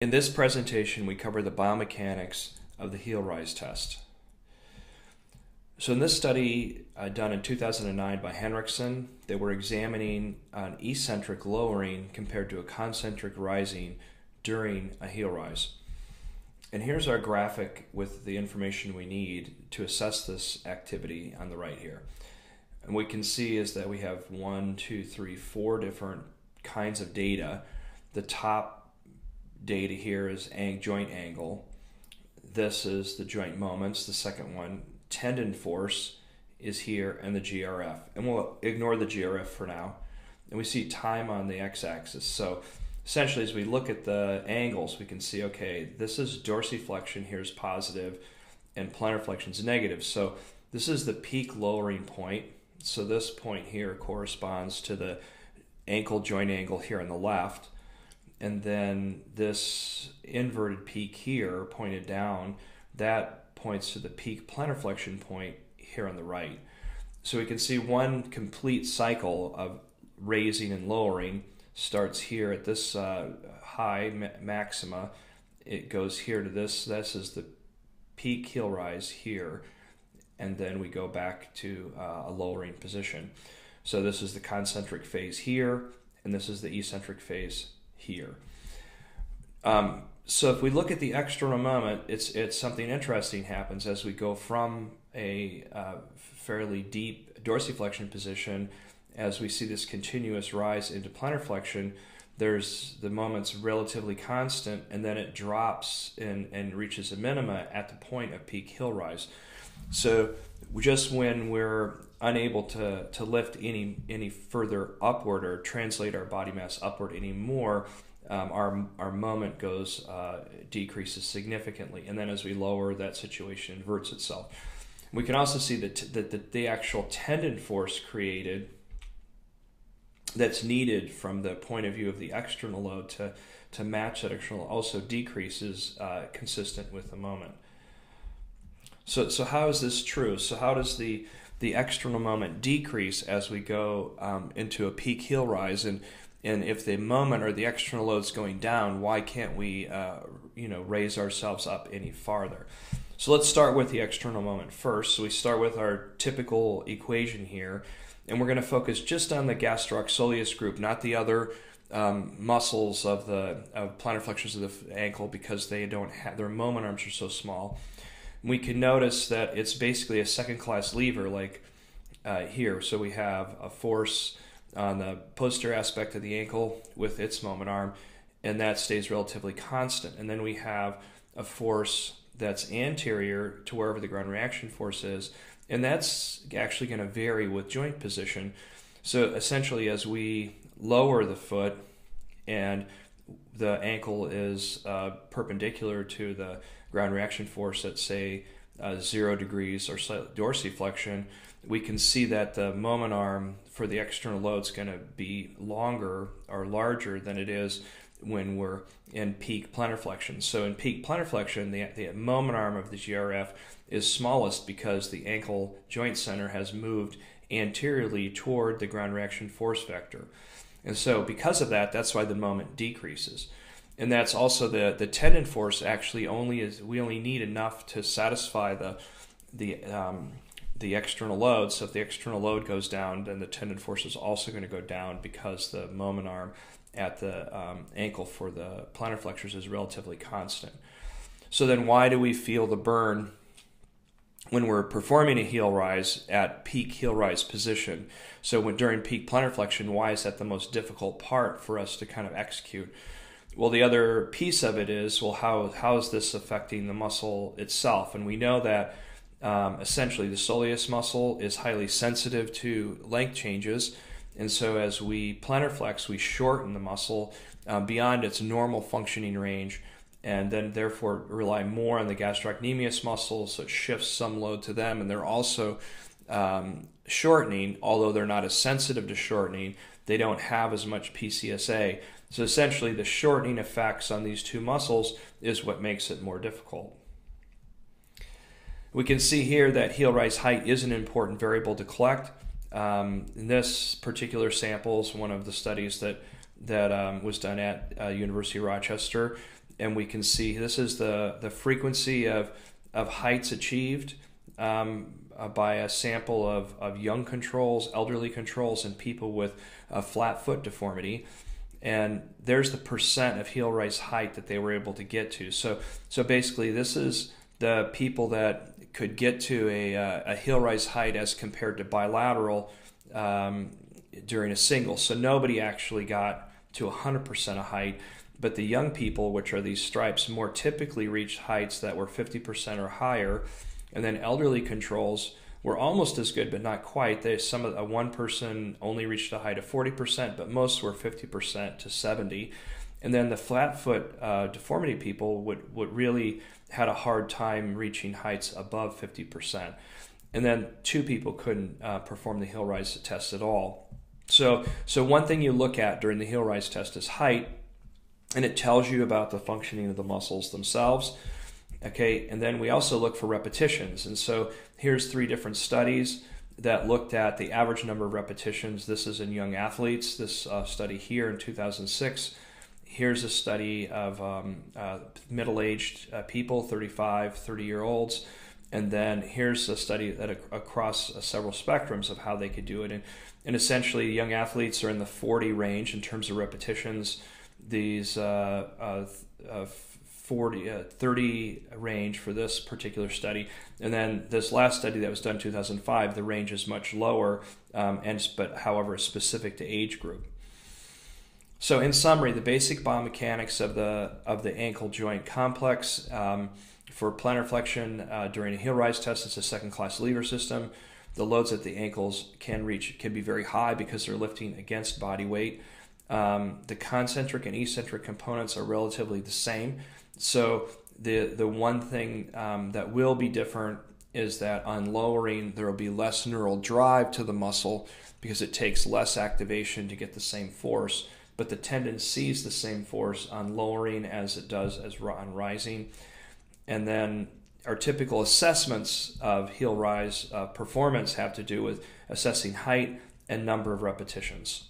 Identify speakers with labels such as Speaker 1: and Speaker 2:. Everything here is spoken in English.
Speaker 1: In this presentation, we cover the biomechanics of the heel rise test. So in this study done in 2009 by Henriksen, they were examining an eccentric lowering compared to a concentric rising during a heel rise. And here's our graphic with the information we need to assess this activity on the right here. And what we can see is that we have 4 different kinds of data. The top data here is joint angle. This is the joint moments. The second one, tendon force, is here, and the GRF. And we'll ignore the GRF for now. And we see time on the x-axis. So essentially, as we look at the angles, we can see, okay, this is dorsiflexion, here's positive, and plantar flexion is negative. So this is the peak lowering point. So this point here corresponds to the ankle joint angle here on the left. And then this inverted peak here pointed down, that points to the peak plantar flexion point here on the right. So we can see one complete cycle of raising and lowering starts here at this high maxima. It goes here to this. This is the peak heel rise here. And then we go back to a lowering position. So this is the concentric phase here, and this is the eccentric phase here. So if we look at the external moment, it's something interesting happens as we go from a fairly deep dorsiflexion position. As we see this continuous rise into plantar flexion, there's the moment's relatively constant, and then it drops and reaches a minima at the point of peak heel rise. So just when we're unable to lift any further upward or translate our body mass upward anymore, our moment decreases significantly, and then as we lower, that situation inverts itself. We can also see that the actual tendon force created that's needed from the point of view of the external load to match that external also decreases consistent with the moment. So how is this true? So how does the external moment decrease as we go into a peak heel rise? And if the moment or the external load is going down, why can't we raise ourselves up any farther? So let's start with the external moment first. So we start with our typical equation here, and we're going to focus just on the gastrocsoleus group, not the other muscles of plantar flexors of the ankle, because they don't have, their moment arms are so small. We can notice that it's basically a second-class lever like here. So we have a force on the posterior aspect of the ankle with its moment arm, and that stays relatively constant. And then we have a force that's anterior to wherever the ground reaction force is, and that's actually going to vary with joint position. So essentially, as we lower the foot and the ankle is perpendicular to the ground reaction force at, say, 0 degrees or slightly dorsiflexion, we can see that the moment arm for the external load is going to be longer or larger than it is when we're in peak plantar flexion. So in peak plantar flexion, the moment arm of the GRF is smallest because the ankle joint center has moved anteriorly toward the ground reaction force vector. And so because of that, that's why the moment decreases. And that's also the tendon force actually we only need enough to satisfy the external load. So if the external load goes down, then the tendon force is also going to go down because the moment arm at the ankle for the plantar flexors is relatively constant. So then why do we feel the burn when we're performing a heel rise at peak heel rise position? So during peak plantar flexion, why is that the most difficult part for us to kind of execute? Well, the other piece of it is, well, how is this affecting the muscle itself? And we know that essentially the soleus muscle is highly sensitive to length changes. And so as we plantar flex, we shorten the muscle beyond its normal functioning range, and then therefore rely more on the gastrocnemius muscles, so it shifts some load to them. And they're also shortening, although they're not as sensitive to shortening, they don't have as much PCSA. So essentially the shortening effects on these two muscles is what makes it more difficult. We can see here that heel rise height is an important variable to collect. In this particular sample is one of the studies that was done at University of Rochester. and we can see this is the frequency of heights achieved by a sample of young controls, elderly controls, and people with a flat foot deformity. And there's the percent of heel rise height that they were able to get to. So basically, this is the people that could get to a heel rise height as compared to bilateral during a single. So nobody actually got to 100% of height, but the young people, which are these stripes, more typically reached heights that were 50% or higher. And then elderly controls were almost as good, but not quite. One person only reached a height of 40%, but most were 50% to 70%. And then the flat foot deformity people would really had a hard time reaching heights above 50%. And then 2 people couldn't perform the heel rise test at all. So one thing you look at during the heel rise test is height, and it tells you about the functioning of the muscles themselves. Okay, and then we also look for repetitions. And so here's 3 different studies that looked at the average number of repetitions. This is in young athletes, this study here in 2006. Here's a study of middle-aged people, 30-year-olds. And then here's a study that across several spectrums of how they could do it. And essentially, young athletes are in the 40 range in terms of repetitions. These 30 range for this particular study. And then this last study that was done in 2005, the range is much lower, but however, specific to age group. So in summary, the basic biomechanics of the ankle joint complex for plantar flexion during a heel rise test, it's a second-class lever system. The loads at the ankles can be very high because they're lifting against body weight. The concentric and eccentric components are relatively the same. So the one thing that will be different is that on lowering, there will be less neural drive to the muscle because it takes less activation to get the same force. But the tendon sees the same force on lowering as it does on rising. And then our typical assessments of heel rise performance have to do with assessing height and number of repetitions.